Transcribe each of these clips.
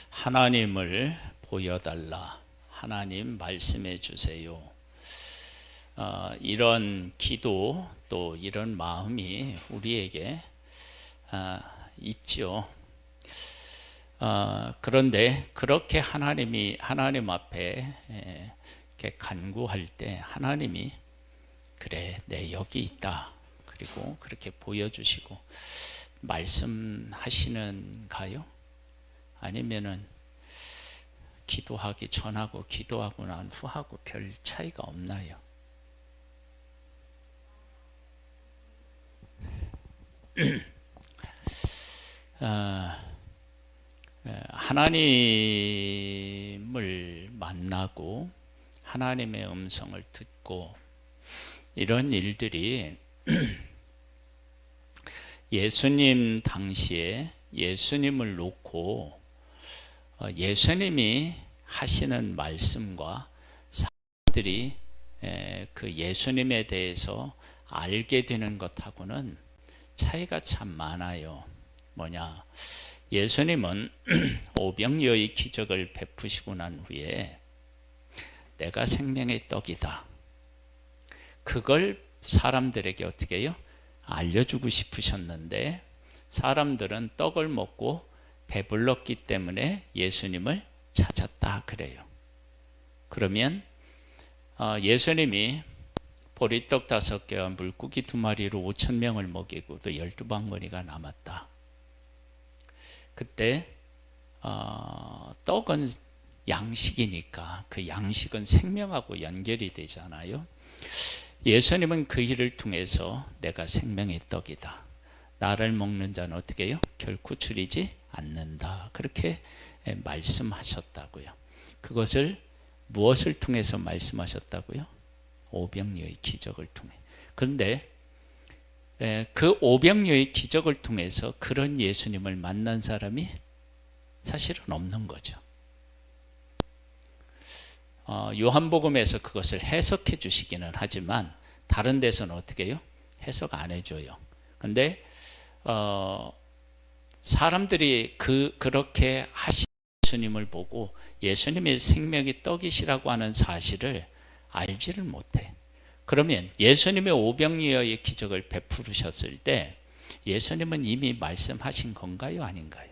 하나님을 보여달라. 하나님 말씀해 주세요. 이런 기도 또 이런 마음이 우리에게 있죠. 그런데 그렇게 하나님 앞에 이렇게 간구할 때 하나님이 그래, 내 여기 있다. 그리고 그렇게 보여주시고 말씀하시는가요? 아니면은 기도하기 전하고 기도하고 난 후하고 별 차이가 없나요? 하나님을 만나고 하나님의 음성을 듣고 이런 일들이 예수님 당시에 예수님을 놓고 예수님이 하시는 말씀과 사람들이 그 예수님에 대해서 알게 되는 것하고는 차이가 참 많아요. 뭐냐? 예수님은 오병이어의 기적을 베푸시고 난 후에 내가 생명의 떡이다. 그걸 사람들에게 어떻게 해요? 알려주고 싶으셨는데 사람들은 떡을 먹고 배불렀기 때문에 예수님을 찾았다 그래요. 그러면 예수님이 보리떡 5개와 물고기 2마리로 5,000명을 먹이고 또 12방울이가 남았다. 그때 떡은 양식이니까 그 양식은 생명하고 연결이 되잖아요. 예수님은 그 일을 통해서 내가 생명의 떡이다. 나를 먹는 자는 어떻게 해요? 결코 줄이지 않는다. 그렇게 말씀하셨다고요. 그것을 무엇을 통해서 말씀하셨다고요? 오병이어의 기적을 통해. 그런데 그 오병이어의 기적을 통해서 그런 예수님을 만난 사람이 사실은 없는 거죠. 요한복음에서 그것을 해석해 주시기는 하지만 다른 데서는 어떻게 해요? 해석 안 해줘요. 근데 사람들이 그렇게 하신 예수님을 보고 예수님의 생명이 떡이시라고 하는 사실을 알지를 못해. 그러면 예수님의 오병이어의 기적을 베푸셨을 때 예수님은 이미 말씀하신 건가요? 아닌가요?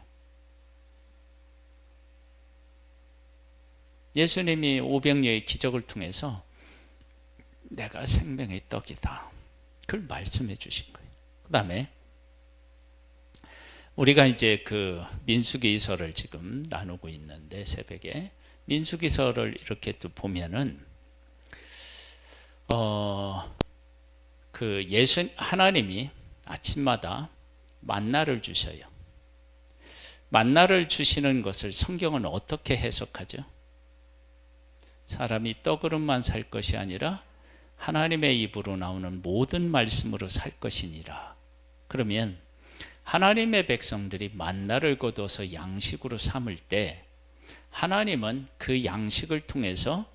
예수님이 오병이어의 기적을 통해서 내가 생명의 떡이다. 그걸 말씀해 주신 거예요. 그 다음에 우리가 이제 그 민수기서를 지금 나누고 있는데 새벽에 민수기서를 이렇게 또 보면은 하나님이 아침마다 만나를 주셔요. 만나를 주시는 것을 성경은 어떻게 해석하죠? 사람이 떡으로만 살 것이 아니라 하나님의 입으로 나오는 모든 말씀으로 살 것이니라. 그러면 하나님의 백성들이 만나를 거둬서 양식으로 삼을 때 하나님은 그 양식을 통해서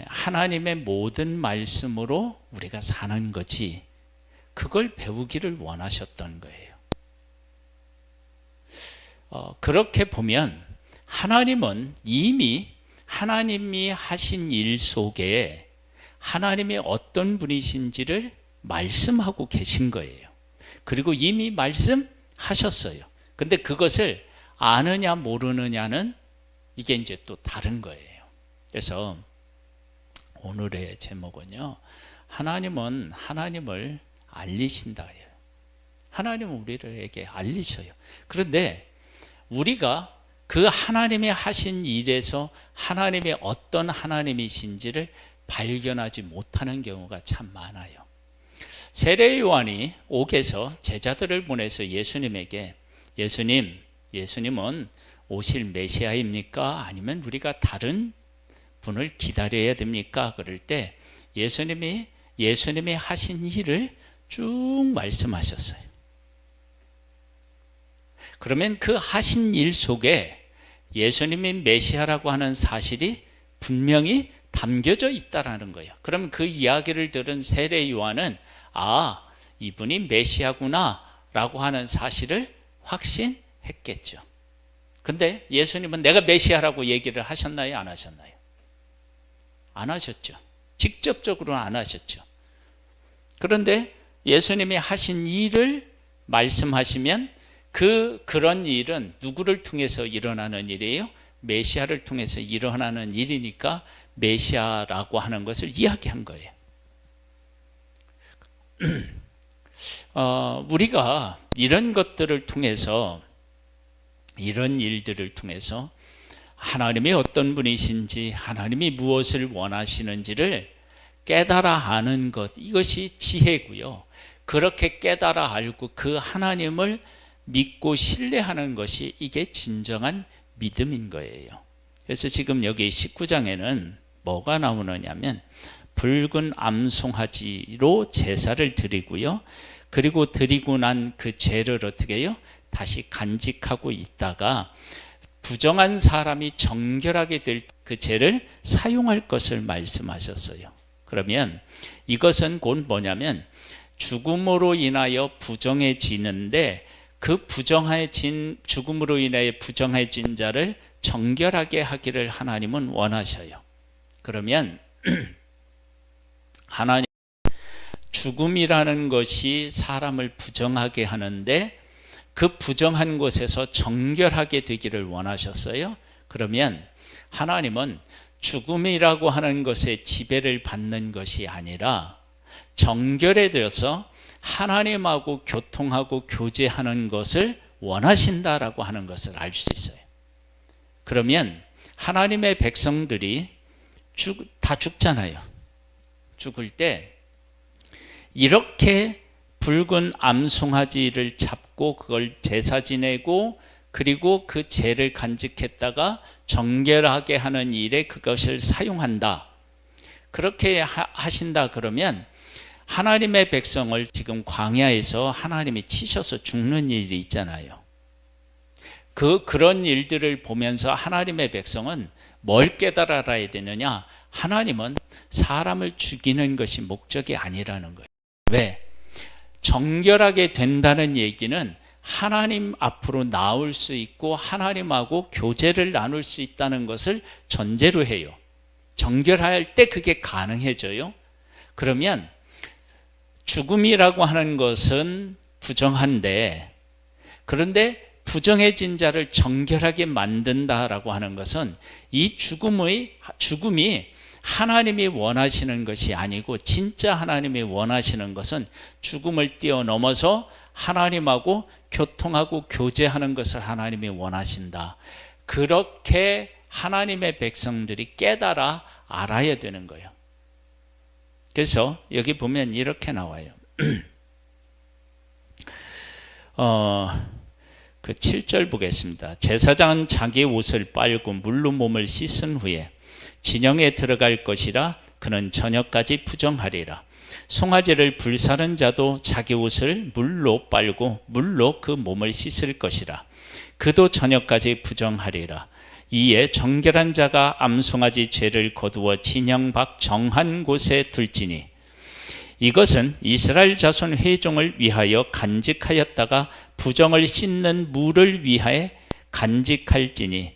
하나님의 모든 말씀으로 우리가 사는 거지 그걸 배우기를 원하셨던 거예요. 그렇게 보면 하나님은 이미 하나님이 하신 일 속에 하나님이 어떤 분이신지를 말씀하고 계신 거예요. 그리고 이미 말씀하셨어요. 근데 그것을 아느냐 모르느냐는 이게 이제 또 다른 거예요. 그래서 오늘의 제목은요, 하나님은 하나님을 알리신다예요. 하나님은 우리에게 알리셔요. 그런데 우리가 그 하나님이 하신 일에서 하나님이 어떤 하나님이신지를 발견하지 못하는 경우가 참 많아요. 세례 요한이 옥에서 제자들을 보내서 예수님에게 예수님은 오실 메시아입니까? 아니면 우리가 다른 분을 기다려야 됩니까? 그럴 때 예수님이 하신 일을 쭉 말씀하셨어요. 그러면 그 하신 일 속에 예수님이 메시아라고 하는 사실이 분명히 담겨져 있다라는 거예요. 그럼 그 이야기를 들은 세례 요한은 이분이 메시아구나 라고 하는 사실을 확신했겠죠. 근데 예수님은 내가 메시아라고 얘기를 하셨나요? 안 하셨나요? 안 하셨죠. 직접적으로는 안 하셨죠. 그런데 예수님이 하신 일을 말씀하시면 그런 일은 누구를 통해서 일어나는 일이에요? 메시아를 통해서 일어나는 일이니까 메시아라고 하는 것을 이야기한 거예요. 우리가 이런 것들을 통해서, 이런 일들을 통해서 하나님이 어떤 분이신지, 하나님이 무엇을 원하시는지를 깨달아 아는 것, 이것이 지혜고요. 그렇게 깨달아 알고 그 하나님을 믿고 신뢰하는 것이 이게 진정한 믿음인 거예요. 그래서 지금 여기 19장에는 뭐가 나오느냐면 붉은 암송아지로 제사를 드리고요. 그리고 드리고 난 그 죄를 어떻게 해요? 다시 간직하고 있다가 부정한 사람이 정결하게 될 그 죄를 사용할 것을 말씀하셨어요. 그러면 이것은 곧 뭐냐면 죽음으로 인하여 부정해지는데 그 부정해진, 죽음으로 인하여 부정해진 자를 정결하게 하기를 하나님은 원하셔요. 그러면 하나님, 죽음이라는 것이 사람을 부정하게 하는데 그 부정한 곳에서 정결하게 되기를 원하셨어요. 그러면 하나님은 죽음이라고 하는 것에 지배를 받는 것이 아니라 정결에 되어서 하나님하고 교통하고 교제하는 것을 원하신다라고 하는 것을 알 수 있어요. 그러면 하나님의 백성들이 다 죽잖아요. 죽을 때 이렇게 붉은 암송아지를 잡고 그걸 제사 지내고 그리고 그 죄를 간직했다가 정결하게 하는 일에 그것을 사용한다. 그렇게 하신다 그러면 하나님의 백성을 지금 광야에서 하나님이 치셔서 죽는 일이 있잖아요. 그런 일들을 보면서 하나님의 백성은 뭘 깨달아야 되느냐? 하나님은 사람을 죽이는 것이 목적이 아니라는 거예요. 왜? 정결하게 된다는 얘기는 하나님 앞으로 나올 수 있고 하나님하고 교제를 나눌 수 있다는 것을 전제로 해요. 정결할 때 그게 가능해져요. 그러면 죽음이라고 하는 것은 부정한데, 그런데 부정해진 자를 정결하게 만든다라고 하는 것은 이 죽음이 하나님이 원하시는 것이 아니고 진짜 하나님이 원하시는 것은 죽음을 뛰어넘어서 하나님하고 교통하고 교제하는 것을 하나님이 원하신다. 그렇게 하나님의 백성들이 깨달아 알아야 되는 거예요. 그래서 여기 보면 이렇게 나와요. 그 7절 보겠습니다. 제사장은 자기 옷을 빨고 물로 몸을 씻은 후에 진영에 들어갈 것이라 그는 저녁까지 부정하리라. 송아지를 불사른 자도 자기 옷을 물로 빨고 물로 그 몸을 씻을 것이라. 그도 저녁까지 부정하리라. 이에 정결한 자가 암송아지 죄를 거두어 진영 밖 정한 곳에 둘지니 이것은 이스라엘 자손 회종을 위하여 간직하였다가 부정을 씻는 물을 위하여 간직할지니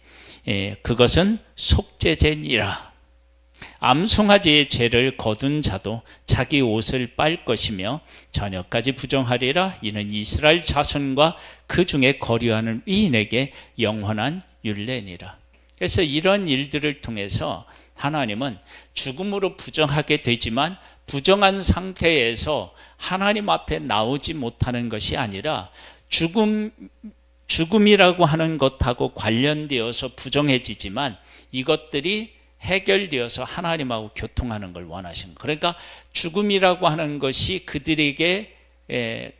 그것은 속죄제니라. 암송아지의 죄를 거둔 자도 자기 옷을 빨 것이며 저녁까지 부정하리라. 이는 이스라엘 자손과 그 중에 거류하는 위인에게 영원한 율례니라. 그래서 이런 일들을 통해서 하나님은 죽음으로 부정하게 되지만 부정한 상태에서 하나님 앞에 나오지 못하는 것이 아니라 죽음이라고 하는 것하고 관련되어서 부정해지지만 이것들이 해결되어서 하나님하고 교통하는 걸 원하시는 거예요. 그러니까 죽음이라고 하는 것이 그들에게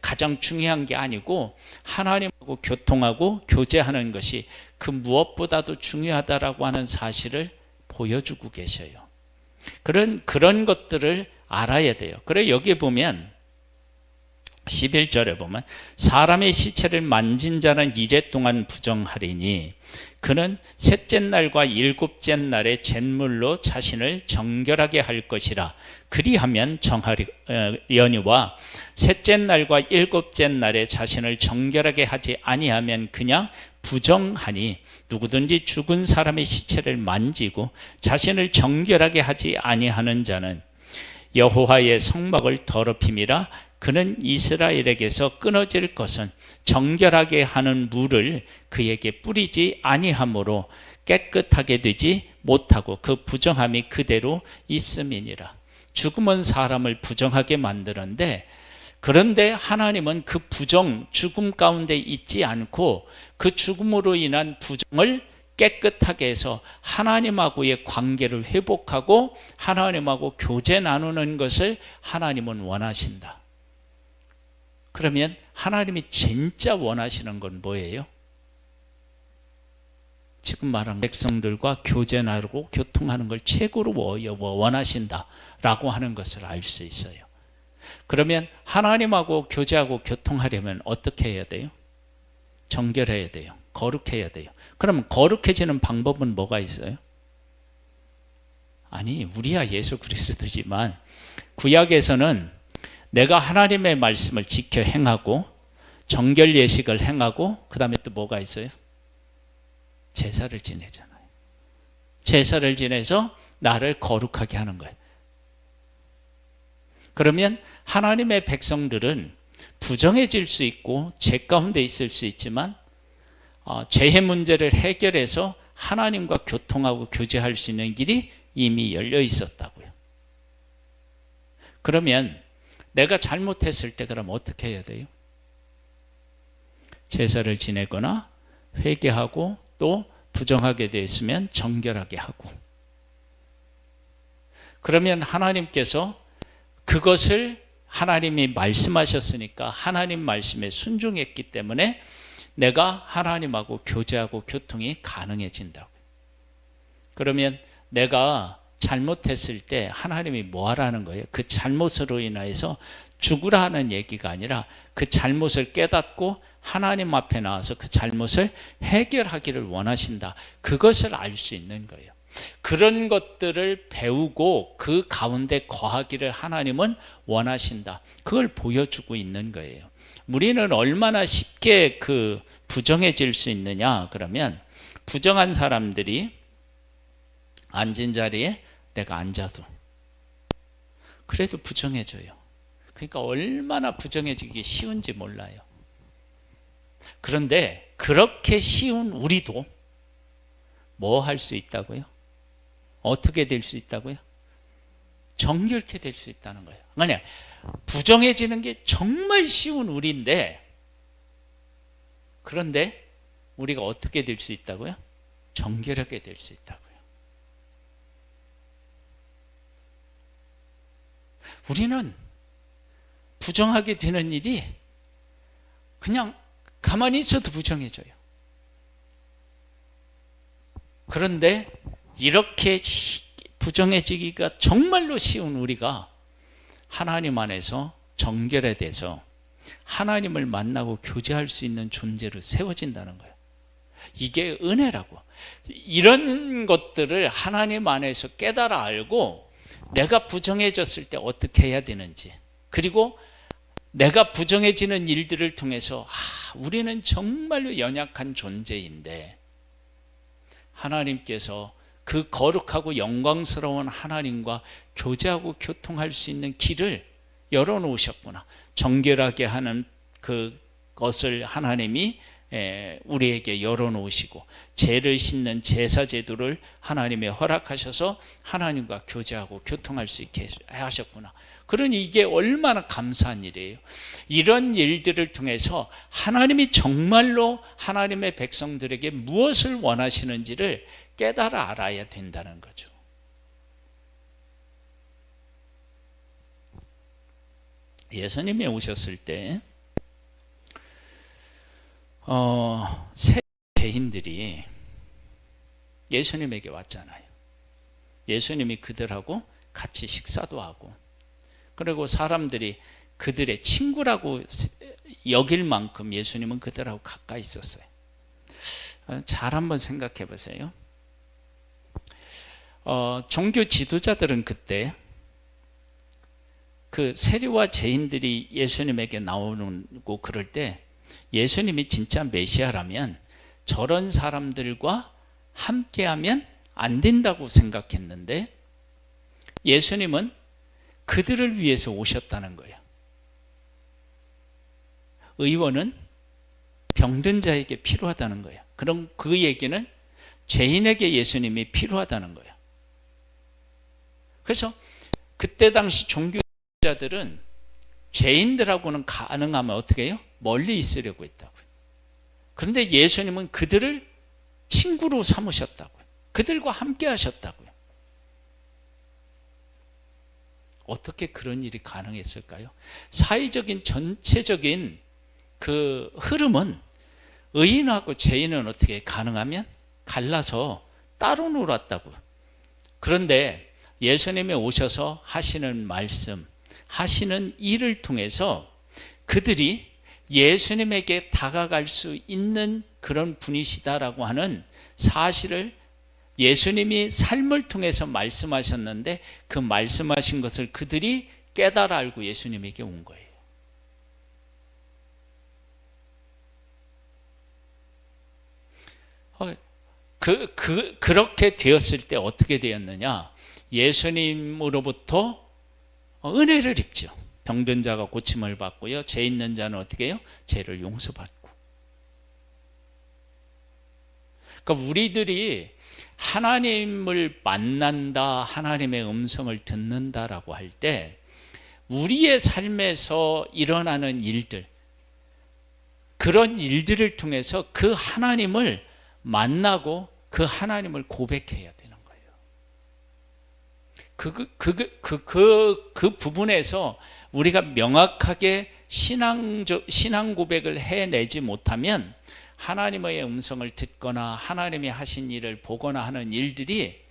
가장 중요한 게 아니고 하나님하고 교통하고 교제하는 것이 그 무엇보다도 중요하다라고 하는 사실을 보여주고 계셔요. 그런 것들을 알아야 돼요. 그래 여기 보면 11절에 보면 사람의 시체를 만진 자는 이래 동안 부정하리니 그는 셋째 날과 일곱째 날에 잿물로 자신을 정결하게 할 것이라. 그리하면 정하려니와 셋째 날과 일곱째 날에 자신을 정결하게 하지 아니하면 그냥 부정하니 누구든지 죽은 사람의 시체를 만지고 자신을 정결하게 하지 아니하는 자는 여호와의 성막을 더럽힘이라. 그는 이스라엘에게서 끊어질 것은 정결하게 하는 물을 그에게 뿌리지 아니하므로 깨끗하게 되지 못하고 그 부정함이 그대로 있음이니라. 죽음은 사람을 부정하게 만드는데, 그런데 하나님은 그 죽음 가운데 있지 않고 그 죽음으로 인한 부정을 깨끗하게 해서 하나님하고의 관계를 회복하고 하나님하고 교제 나누는 것을 하나님은 원하신다. 그러면 하나님이 진짜 원하시는 건 뭐예요? 지금 말한 백성들과 교제 나누고 교통하는 걸 최고로 원하신다라고 하는 것을 알 수 있어요. 그러면 하나님하고 교제하고 교통하려면 어떻게 해야 돼요? 정결해야 돼요. 거룩해야 돼요. 그러면 거룩해지는 방법은 뭐가 있어요? 아니, 우리야 예수 그리스도지만 구약에서는 내가 하나님의 말씀을 지켜 행하고 정결 예식을 행하고 그 다음에 또 뭐가 있어요? 제사를 지내잖아요. 제사를 지내서 나를 거룩하게 하는 거예요. 그러면 하나님의 백성들은 부정해질 수 있고 죄 가운데 있을 수 있지만 죄의 문제를 해결해서 하나님과 교통하고 교제할 수 있는 길이 이미 열려 있었다고요. 그러면 내가 잘못했을 때 그럼 어떻게 해야 돼요? 제사를 지내거나 회개하고 또 부정하게 되어 있으면 정결하게 하고, 그러면 하나님께서 그것을 하나님이 말씀하셨으니까 하나님 말씀에 순종했기 때문에 내가 하나님하고 교제하고 교통이 가능해진다고요. 그러면 내가 잘못했을 때 하나님이 뭐 하라는 거예요? 그 잘못으로 인해서 죽으라는 얘기가 아니라 그 잘못을 깨닫고 하나님 앞에 나와서 그 잘못을 해결하기를 원하신다. 그것을 알 수 있는 거예요. 그런 것들을 배우고 그 가운데 거하기를 하나님은 원하신다. 그걸 보여주고 있는 거예요. 우리는 얼마나 쉽게 그 부정해질 수 있느냐? 그러면 부정한 사람들이 앉은 자리에 내가 앉아도 그래도 부정해져요. 그러니까 얼마나 부정해지기 쉬운지 몰라요. 그런데 그렇게 쉬운 우리도 뭐 할 수 있다고요? 어떻게 될 수 있다고요? 정결케 될 수 있다는 거예요. 아니, 부정해지는 게 정말 쉬운 우리인데, 그런데 우리가 어떻게 될 수 있다고요? 정결하게 될 수 있다고요. 우리는 부정하게 되는 일이 그냥 가만히 있어도 부정해져요. 그런데 이렇게 부정해지기가 정말로 쉬운 우리가 하나님 안에서 정결에 대해서 하나님을 만나고 교제할 수 있는 존재로 세워진다는 거예요. 이게 은혜라고. 이런 것들을 하나님 안에서 깨달아 알고 내가 부정해졌을 때 어떻게 해야 되는지, 그리고 내가 부정해지는 일들을 통해서 우리는 정말로 연약한 존재인데 하나님께서 그 거룩하고 영광스러운 하나님과 교제하고 교통할 수 있는 길을 열어놓으셨구나. 정결하게 하는 그것을 하나님이 우리에게 열어놓으시고 죄를 씻는 제사 제도를 하나님이 허락하셔서 하나님과 교제하고 교통할 수 있게 하셨구나. 그러니 이게 얼마나 감사한 일이에요. 이런 일들을 통해서 하나님이 정말로 하나님의 백성들에게 무엇을 원하시는지를 깨달아 알아야 된다는 거죠. 예수님이 오셨을 때 세 죄인들이 예수님에게 왔잖아요. 예수님이 그들하고 같이 식사도 하고, 그리고 사람들이 그들의 친구라고 여길 만큼 예수님은 그들하고 가까이 있었어요. 잘 한번 생각해 보세요. 종교 지도자들은 그때 그 세리와 죄인들이 예수님에게 나오고 그럴 때 예수님이 진짜 메시아라면 저런 사람들과 함께하면 안 된다고 생각했는데 예수님은 그들을 위해서 오셨다는 거예요. 의원은 병든 자에게 필요하다는 거예요. 그럼 그 얘기는 죄인에게 예수님이 필요하다는 거예요. 그래서 그때 당시 종교자들은 죄인들하고는 가능하면 어떻게 해요? 멀리 있으려고 했다고요. 그런데 예수님은 그들을 친구로 삼으셨다고요. 그들과 함께 하셨다고요. 어떻게 그런 일이 가능했을까요? 사회적인 전체적인 그 흐름은 의인하고 죄인은 어떻게 가능하면 갈라서 따로 놀았다고요. 그런데 예수님이 오셔서 하시는 말씀, 하시는 일을 통해서 그들이 예수님에게 다가갈 수 있는 그런 분이시다라고 하는 사실을 예수님이 삶을 통해서 말씀하셨는데 그 말씀하신 것을 그들이 깨달아 알고 예수님에게 온 거예요. 그렇게 되었을 때 어떻게 되었느냐? 예수님으로부터 은혜를 입죠. 병든 자가 고침을 받고요. 죄 있는 자는 어떻게 해요? 죄를 용서받고. 그러니까 우리들이 하나님을 만난다, 하나님의 음성을 듣는다라고 할 때 우리의 삶에서 일어나는 일들, 그런 일들을 통해서 그 하나님을 만나고 그 하나님을 고백해야 되는 거예요. 그 부분에서 우리가 명확하게 신앙 고백을 해내지 못하면 하나님의 음성을 듣거나 하나님이 하신 일을 보거나 하는 일들이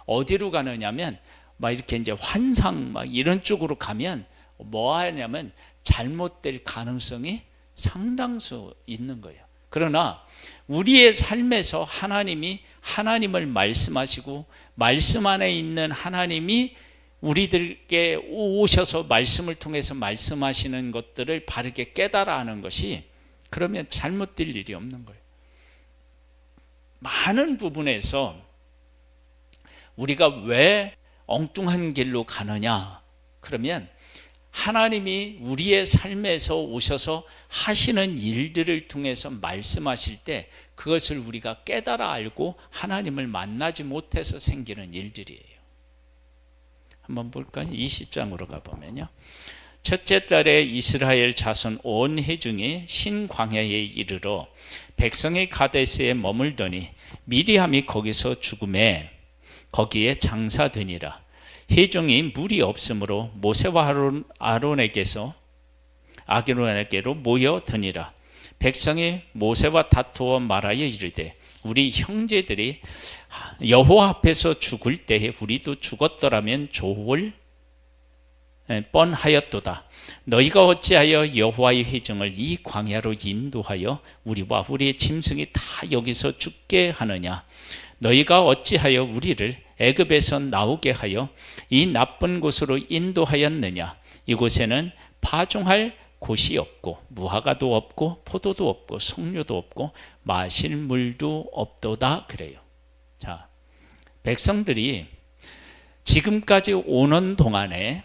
어디로 가느냐면 막 이렇게 이제 환상 막 이런 쪽으로 가면 뭐 하냐면 잘못될 가능성이 상당수 있는 거예요. 그러나 우리의 삶에서 하나님을 말씀하시고 말씀 안에 있는 하나님이 우리들께 오셔서 말씀을 통해서 말씀하시는 것들을 바르게 깨달아 하는 것이 그러면 잘못될 일이 없는 거예요. 많은 부분에서 우리가 왜 엉뚱한 길로 가느냐? 그러면 하나님이 우리의 삶에서 오셔서 하시는 일들을 통해서 말씀하실 때 그것을 우리가 깨달아 알고 하나님을 만나지 못해서 생기는 일들이에요. 한번 볼까요? 20장으로 가보면요. 첫째 달에 이스라엘 자손 온 회중이 신광야에 이르러 백성의 가데스에 머물더니 미리암이 거기서 죽음에 거기에 장사되니라. 회중이 물이 없으므로 모세와 아론에게로 모여드니라. 백성이 모세와 다투어 말하여 이르되 우리 형제들이 여호와 앞에서 죽을 때에 우리도 죽었더라면 좋을 뻔하였도다. 너희가 어찌하여 여호와의 회중을 이 광야로 인도하여 우리와 우리의 짐승이 다 여기서 죽게 하느냐? 너희가 어찌하여 우리를 애굽에서 나오게 하여 이 나쁜 곳으로 인도하였느냐? 이곳에는 파종할 곳이 없고 무화과도 없고 포도도 없고 석류도 없고 마실 물도 없도다. 그래요. 자, 백성들이 지금까지 오는 동안에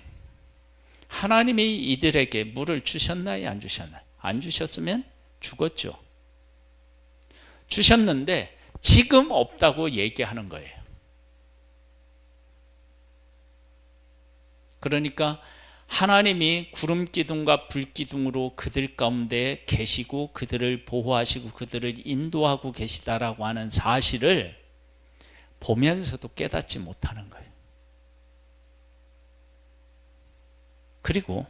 하나님이 이들에게 물을 주셨나요? 안 주셨나요? 안 주셨으면 죽었죠. 주셨는데 지금 없다고 얘기하는 거예요. 그러니까 하나님이 구름 기둥과 불 기둥으로 그들 가운데 계시고 그들을 보호하시고 그들을 인도하고 계시다라고 하는 사실을 보면서도 깨닫지 못하는 거예요. 그리고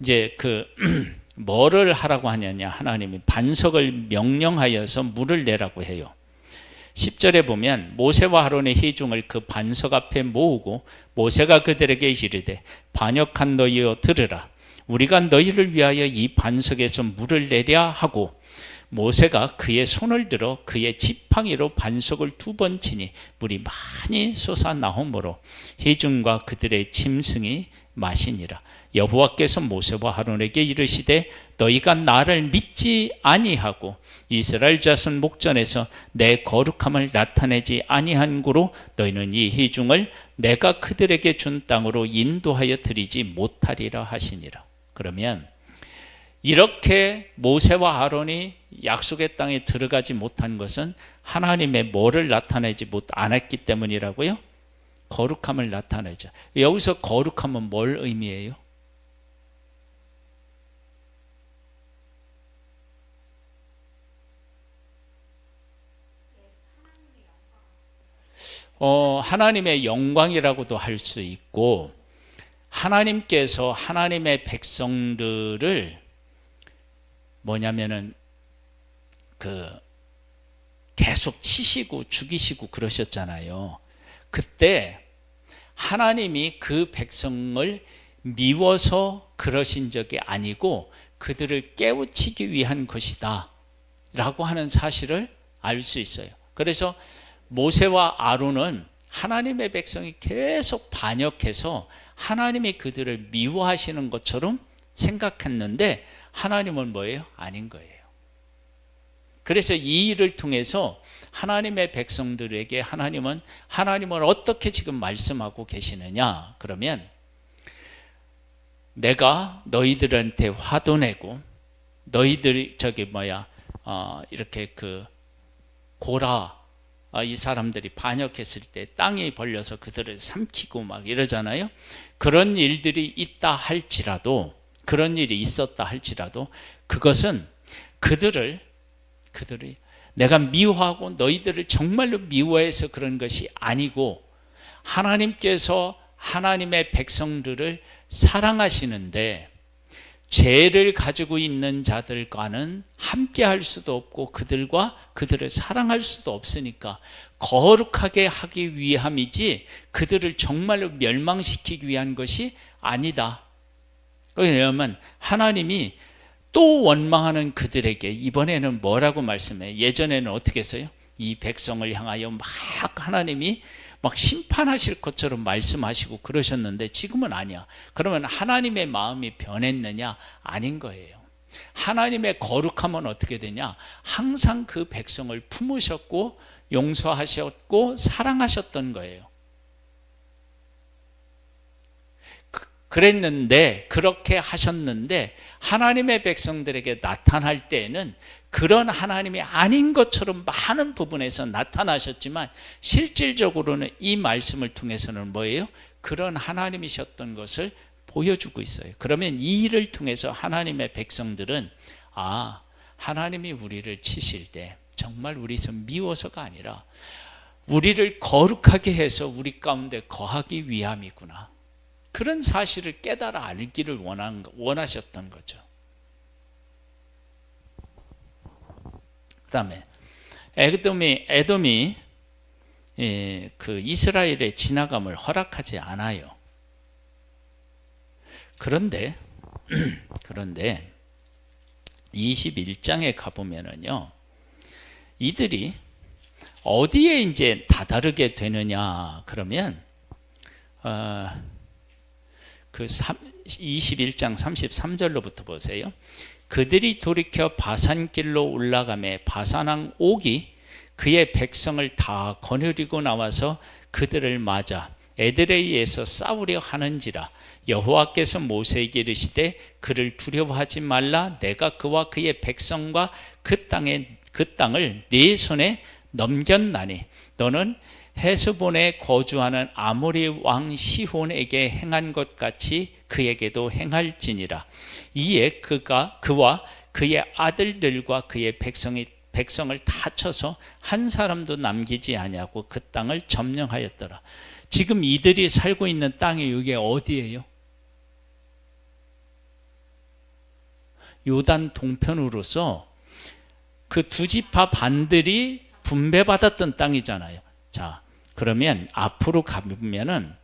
이제 뭐를 하라고 하느냐? 하나님이 반석을 명령하여서 물을 내라고 해요. 10절에 보면 모세와 아론의 회중을 그 반석 앞에 모으고 모세가 그들에게 이르되 반역한 너희여 들으라. 우리가 너희를 위하여 이 반석에서 물을 내랴 하고 모세가 그의 손을 들어 그의 지팡이로 반석을 2번 치니 물이 많이 솟아나오므로 회중과 그들의 짐승이 마시니라. 여호와께서 모세와 아론에게 이르시되 너희가 나를 믿지 아니하고 이스라엘 자손 목전에서 내 거룩함을 나타내지 아니한 고로 너희는 이 회중을 내가 그들에게 준 땅으로 인도하여 드리지 못하리라 하시니라. 그러면 이렇게 모세와 아론이 약속의 땅에 들어가지 못한 것은 하나님의 뭐를 나타내지 않았기 때문이라고요? 거룩함을 나타내죠. 여기서 거룩함은 뭘 의미해요? 하나님의 영광이라고도 할 수 있고, 하나님께서 하나님의 백성들을 뭐냐면은 계속 치시고 죽이시고 그러셨잖아요. 그때 하나님이 그 백성을 미워서 그러신 적이 아니고 그들을 깨우치기 위한 것이다 라고 하는 사실을 알 수 있어요. 그래서 모세와 아론은 하나님의 백성이 계속 반역해서 하나님이 그들을 미워하시는 것처럼 생각했는데 하나님은 뭐예요? 아닌 거예요. 그래서 이 일을 통해서 하나님의 백성들에게 하나님은 어떻게 지금 말씀하고 계시느냐? 그러면 내가 너희들한테 화도 내고 너희들이 이렇게 고라 이 사람들이 반역했을 때 땅이 벌려서 그들을 삼키고 막 이러잖아요. 그런 일들이 있다 할지라도, 그런 일이 있었다 할지라도 그것은 그들이 내가 미워하고 너희들을 정말로 미워해서 그런 것이 아니고 하나님께서 하나님의 백성들을 사랑하시는데 죄를 가지고 있는 자들과는 함께 할 수도 없고 그들을 사랑할 수도 없으니까 거룩하게 하기 위함이지 그들을 정말로 멸망시키기 위한 것이 아니다. 왜냐하면 하나님이 또 원망하는 그들에게 이번에는 뭐라고 말씀해요? 예전에는 어떻게 했어요? 이 백성을 향하여 막 하나님이 막 심판하실 것처럼 말씀하시고 그러셨는데 지금은 아니야. 그러면 하나님의 마음이 변했느냐? 아닌 거예요. 하나님의 거룩함은 어떻게 되냐? 항상 그 백성을 품으셨고 용서하셨고 사랑하셨던 거예요. 그렇게 하셨는데 하나님의 백성들에게 나타날 때에는 그런 하나님이 아닌 것처럼 많은 부분에서 나타나셨지만 실질적으로는 이 말씀을 통해서는 뭐예요? 그런 하나님이셨던 것을 보여주고 있어요. 그러면 이 일을 통해서 하나님의 백성들은 하나님이 우리를 치실 때 정말 우리에서 미워서가 아니라 우리를 거룩하게 해서 우리 가운데 거하기 위함이구나. 그런 사실을 깨달아 알기를 원하셨던 거죠. 그 다음에 에돔이 그 이스라엘의 지나감을 허락하지 않아요. 그런데 21장에 가보면은요, 이들이 어디에 이제 다다르게 되느냐 그러면 21장 33절로부터 보세요. 그들이 돌이켜 바산길로 올라가매 바산왕 옥이 그의 백성을 다 거느리고 나와서 그들을 맞아 에드레이에서 싸우려 하는지라. 여호와께서 모세에게 이르시되 그를 두려워하지 말라. 내가 그와 그의 백성과 그 땅을 네 손에 넘겼나니 너는 헤스본에 거주하는 아모리 왕 시혼에게 행한 것 같이 그에게도 행할지니라. 이에 그와 그의 아들들과 그의 백성을 다 쳐서 한 사람도 남기지 아니하고 그 땅을 점령하였더라. 지금 이들이 살고 있는 땅이 이게 어디예요? 요단 동편으로서 그 두 지파 반들이 분배받았던 땅이잖아요. 자, 그러면 앞으로 가면은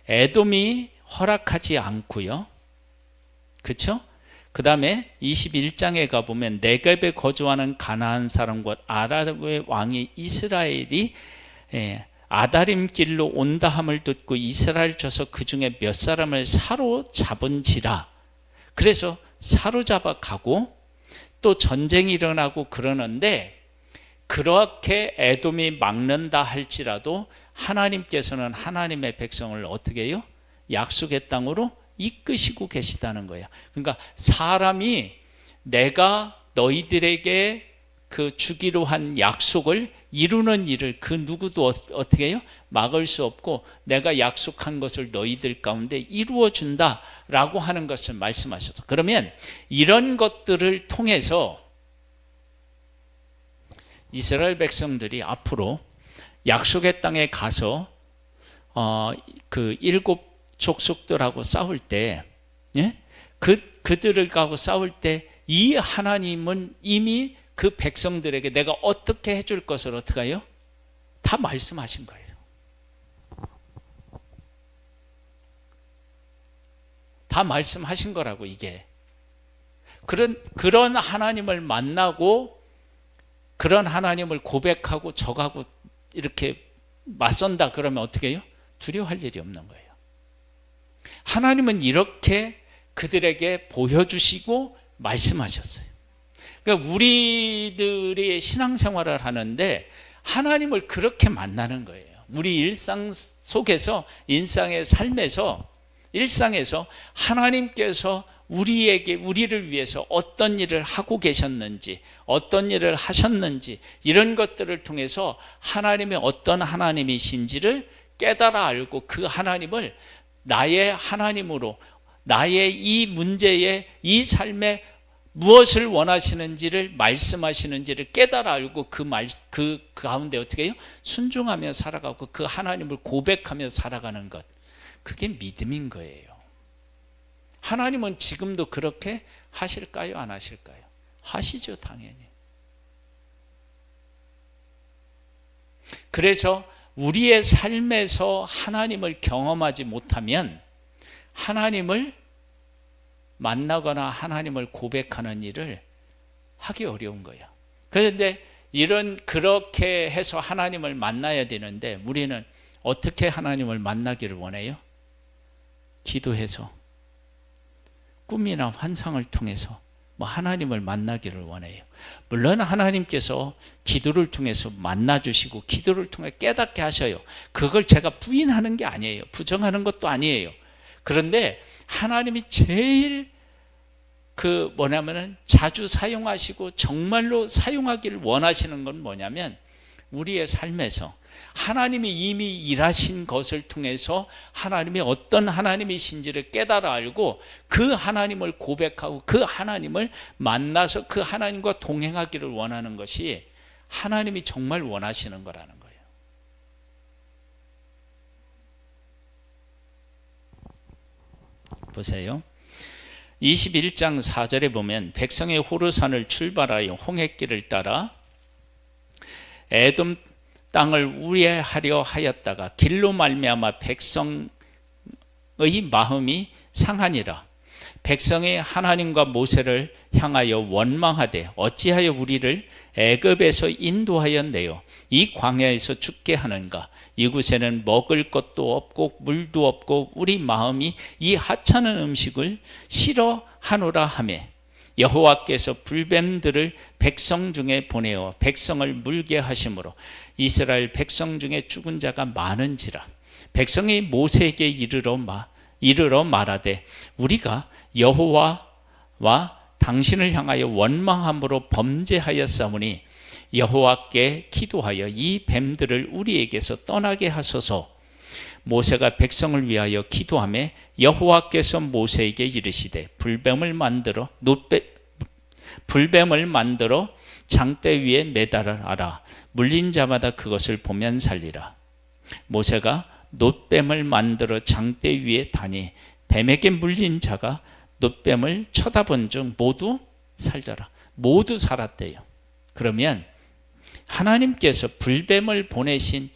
에돔이 허락하지 않고요. 그렇죠? 그 다음에 21장에 가보면 네겝에 거주하는 가나안 사람과 아랍의 왕이 이스라엘이 아다림 길로 온다 함을 듣고 이스라엘 쳐서 그 중에 몇 사람을 사로잡은지라. 그래서 사로잡아 가고 또 전쟁이 일어나고 그러는데, 그렇게 에돔이 막는다 할지라도 하나님께서는 하나님의 백성을 어떻게 해요? 약속의 땅으로 이끄시고 계시다는 거예요. 그러니까 사람이 내가 너희들에게 그 주기로 한 약속을 이루는 일을 그 누구도 어떻게 해요? 막을 수 없고 내가 약속한 것을 너희들 가운데 이루어 준다라고 하는 것을 말씀하셔서, 그러면 이런 것들을 통해서 이스라엘 백성들이 앞으로 약속의 땅에 가서 그 7 족속들하고 싸울 때, 그들을 가고 싸울 때 이 하나님은 이미 그 백성들에게 내가 어떻게 해줄 것을 어떻게 해요? 다 말씀하신 거예요. 다 말씀하신 거라고. 이게 그런 하나님을 만나고 그런 하나님을 고백하고 적하고 이렇게 맞선다 그러면 어떻게 해요? 두려워할 일이 없는 거예요. 하나님은 이렇게 그들에게 보여주시고 말씀하셨어요. 그러니까 우리들이 신앙생활을 하는데 하나님을 그렇게 만나는 거예요. 우리 일상 속에서, 일상의 삶에서, 일상에서 하나님께서 우리를 위해서 어떤 일을 하고 계셨는지, 어떤 일을 하셨는지, 이런 것들을 통해서 하나님의 어떤 하나님이신지를 깨달아 알고 그 하나님을 나의 하나님으로, 나의 이 문제에, 이 삶에 무엇을 원하시는지를, 말씀하시는지를 깨달아 알고 그 가운데 어떻게 해요? 순종하며 살아가고 그 하나님을 고백하며 살아가는 것, 그게 믿음인 거예요. 하나님은 지금도 그렇게 하실까요? 안 하실까요? 하시죠, 당연히. 그래서 우리의 삶에서 하나님을 경험하지 못하면 하나님을 만나거나 하나님을 고백하는 일을 하기 어려운 거예요. 그런데 그렇게 해서 하나님을 만나야 되는데 우리는 어떻게 하나님을 만나기를 원해요? 기도해서, 꿈이나 환상을 통해서 하나님을 만나기를 원해요. 물론 하나님께서 기도를 통해서 만나주시고 기도를 통해 깨닫게 하셔요. 그걸 제가 부인하는 게 아니에요. 부정하는 것도 아니에요. 그런데 하나님이 제일 자주 사용하시고 정말로 사용하기를 원하시는 건 뭐냐면, 우리의 삶에서 하나님이 이미 일하신 것을 통해서 하나님이 어떤 하나님이신지를 깨달아 알고 그 하나님을 고백하고 그 하나님을 만나서 그 하나님과 동행하기를 원하는 것이 하나님이 정말 원하시는 거라는 거예요. 보세요. 21장 4절에 보면 백성이 호르산을 출발하여 홍해길을 따라 에돔 땅을 우회하려 하였다가 길로 말미암아 백성의 마음이 상하니라. 백성이 하나님과 모세를 향하여 원망하되 어찌하여 우리를 애굽에서 인도하여 내어 이 광야에서 죽게 하는가? 이곳에는 먹을 것도 없고 물도 없고 우리 마음이 이 하찮은 음식을 싫어하노라 하매, 여호와께서 불뱀들을 백성 중에 보내어 백성을 물게 하심으로 이스라엘 백성 중에 죽은 자가 많은지라. 백성이 모세에게 이르러 말하되 우리가 여호와와 당신을 향하여 원망함으로 범죄하였사오니 여호와께 기도하여 이 뱀들을 우리에게서 떠나게 하소서. 모세가 백성을 위하여 기도하매 여호와께서 모세에게 이르시되 불뱀을 만들어 장대 위에 매달아라. 물린 자마다 그것을 보면 살리라. 모세가 놋뱀을 만들어 장대 위에 다니 뱀에게 물린 자가 놋뱀을 쳐다본 중 모두 살더라. 모두 살았대요. 그러면 하나님께서 불뱀을 보내신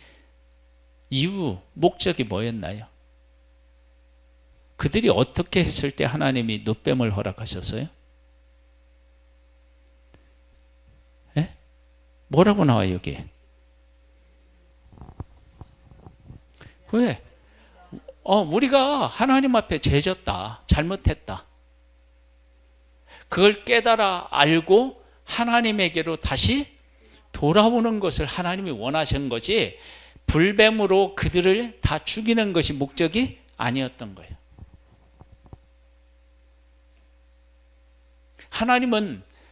이유, 목적이 뭐였나요? 그들이 어떻게 했을 때 하나님이 노뱀을 허락하셨어요? 예? 뭐라고 나와요 여기에? 왜? 우리가 하나님 앞에 죄졌다, 잘못했다. 그걸 깨달아 알고 하나님에게로 다시 돌아오는 것을 하나님이 원하신 거지, 불뱀으로 그들을 다 죽이는 것이 목적이 아니었던 거예요.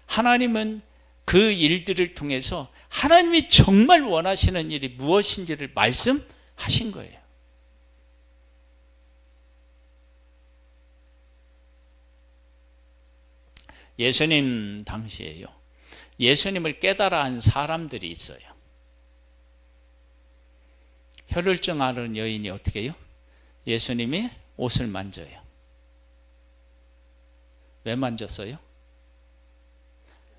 하나님은 그 일들을 통해서 하나님이 정말 원하시는 일이 무엇인지를 말씀하신 거예요. 예수님 당시에요, 예수님을 깨달아 한 사람들이 있어요. 혈루증 앓은 여인이 어떻게 해요? 예수님이 옷을 만져요. 왜 만졌어요?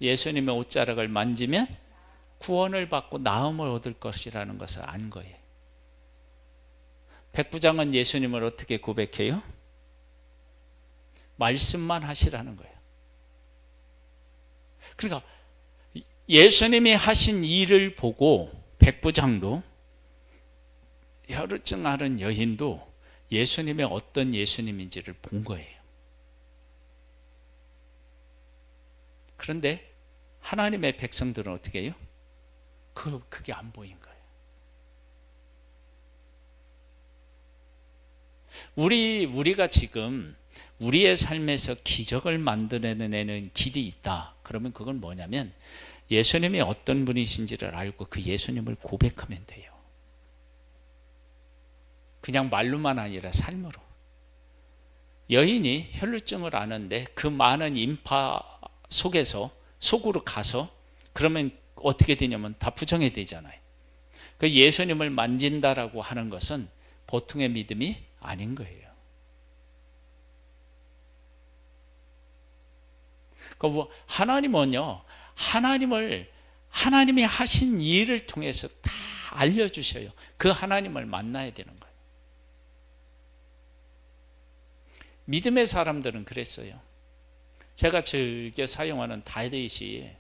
예수님의 옷자락을 만지면 구원을 받고 나음을 얻을 것이라는 것을 안 거예요. 백부장은 예수님을 어떻게 고백해요? 말씀만 하시라는 거예요. 그러니까 예수님이 하신 일을 보고 백부장도, 혈루증 앓은 여인도 예수님의 어떤 예수님인지를 본 거예요. 그런데 하나님의 백성들은 어떻게 해요? 그게 안 보인 거예요. 우리가 지금 우리의 삶에서 기적을 만들어내는 길이 있다. 그러면 그건 뭐냐면 예수님이 어떤 분이신지를 알고 그 예수님을 고백하면 돼요. 그냥 말로만 아니라 삶으로. 여인이 혈루증을 앓는데 그 많은 인파 속으로 가서 그러면 어떻게 되냐면 다 부정해야 되잖아요. 그 예수님을 만진다라고 하는 것은 보통의 믿음이 아닌 거예요. 하나님은요, 하나님이 하신 일을 통해서 다 알려주셔요. 그 하나님을 만나야 되는 거예요. 믿음의 사람들은 그랬어요. 제가 즐겨 사용하는 다윗이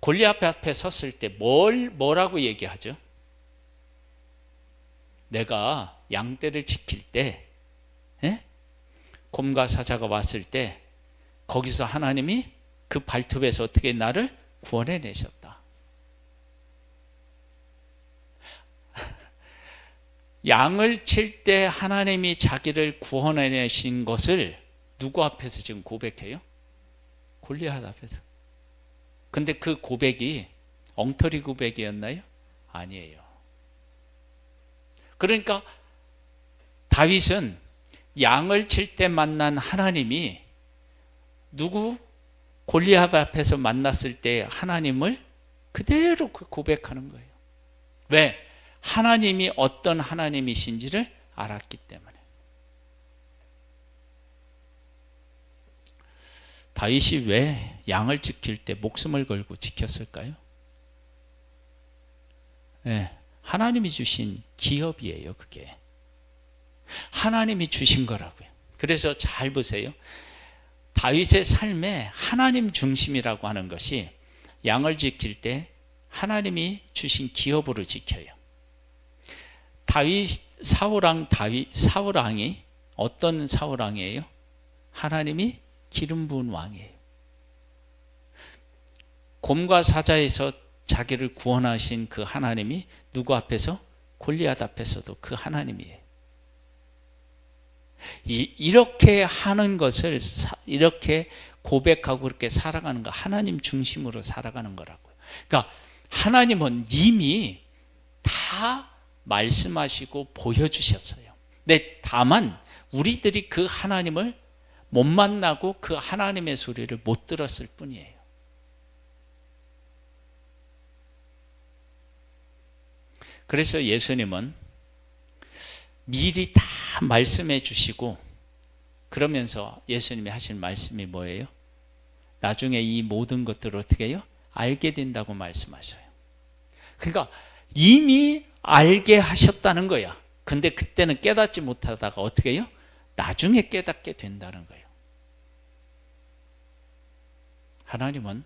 골리앗 앞에 섰을 때 뭐라고 얘기하죠? 내가 양떼를 지킬 때, 곰과 사자가 왔을 때 거기서 하나님이 그 발톱에서 어떻게 나를 구원해 내셨다. 양을 칠 때 하나님이 자기를 구원해 내신 것을 누구 앞에서 지금 고백해요? 골리앗 앞에서. 근데 그 고백이 엉터리 고백이었나요? 아니에요. 그러니까 다윗은 양을 칠 때 만난 하나님이 골리앗 앞에서 만났을 때 하나님을 그대로 고백하는 거예요. 왜? 하나님이 어떤 하나님이신지를 알았기 때문에. 다윗이 왜 양을 지킬 때 목숨을 걸고 지켰을까요? 하나님이 주신 기업이에요, 그게. 하나님이 주신 거라고요. 그래서 잘 보세요. 다윗의 삶에 하나님 중심이라고 하는 것이 양을 지킬 때 하나님이 주신 기업으로 지켜요. 사울왕이 어떤 사울왕이에요? 하나님이 기름 부은 왕이에요. 곰과 사자에서 자기를 구원하신 그 하나님이 누구 앞에서? 골리앗 앞에서도 그 하나님이에요. 이렇게 하는 것을 이렇게 고백하고 그렇게 살아가는 거, 하나님 중심으로 살아가는 거라고요. 그러니까 하나님은 이미 다 말씀하시고 보여주셨어요. 근데 다만 우리들이 그 하나님을 못 만나고 그 하나님의 소리를 못 들었을 뿐이에요. 그래서 예수님은 미리 다 말씀해 주시고, 그러면서 예수님이 하신 말씀이 뭐예요? 나중에 이 모든 것들을 어떻게 해요? 알게 된다고 말씀하셔요. 그러니까 이미 알게 하셨다는 거야. 근데 그때는 깨닫지 못하다가 어떻게 해요? 나중에 깨닫게 된다는 거예요. 하나님은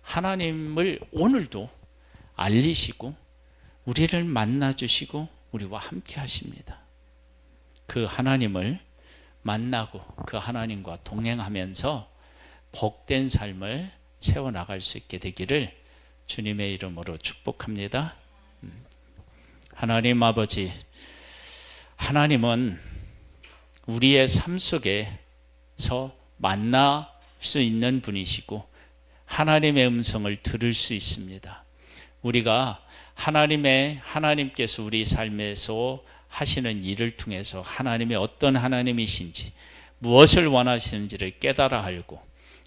하나님을 오늘도 알리시고 우리를 만나주시고 우리와 함께 하십니다. 그 하나님을 만나고 그 하나님과 동행하면서 복된 삶을 세워나갈 수 있게 되기를 주님의 이름으로 축복합니다. 하나님 아버지, 하나님은 우리의 삶 속에서 만날 수 있는 분이시고 하나님의 음성을 들을 수 있습니다. 우리가 하나님께서 우리 삶에서 하시는 일을 통해서 하나님이 어떤 하나님이신지 무엇을 원하시는지를 깨달아 알고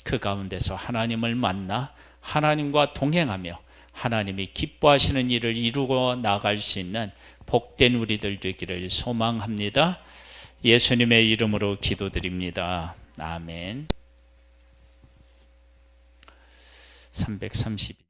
그 가운데서 하나님을 만나 하나님과 동행하며 하나님이 기뻐하시는 일을 이루어 나갈 수 있는 복된 우리들 되기를 소망합니다. 예수님의 이름으로 기도드립니다. 아멘. 332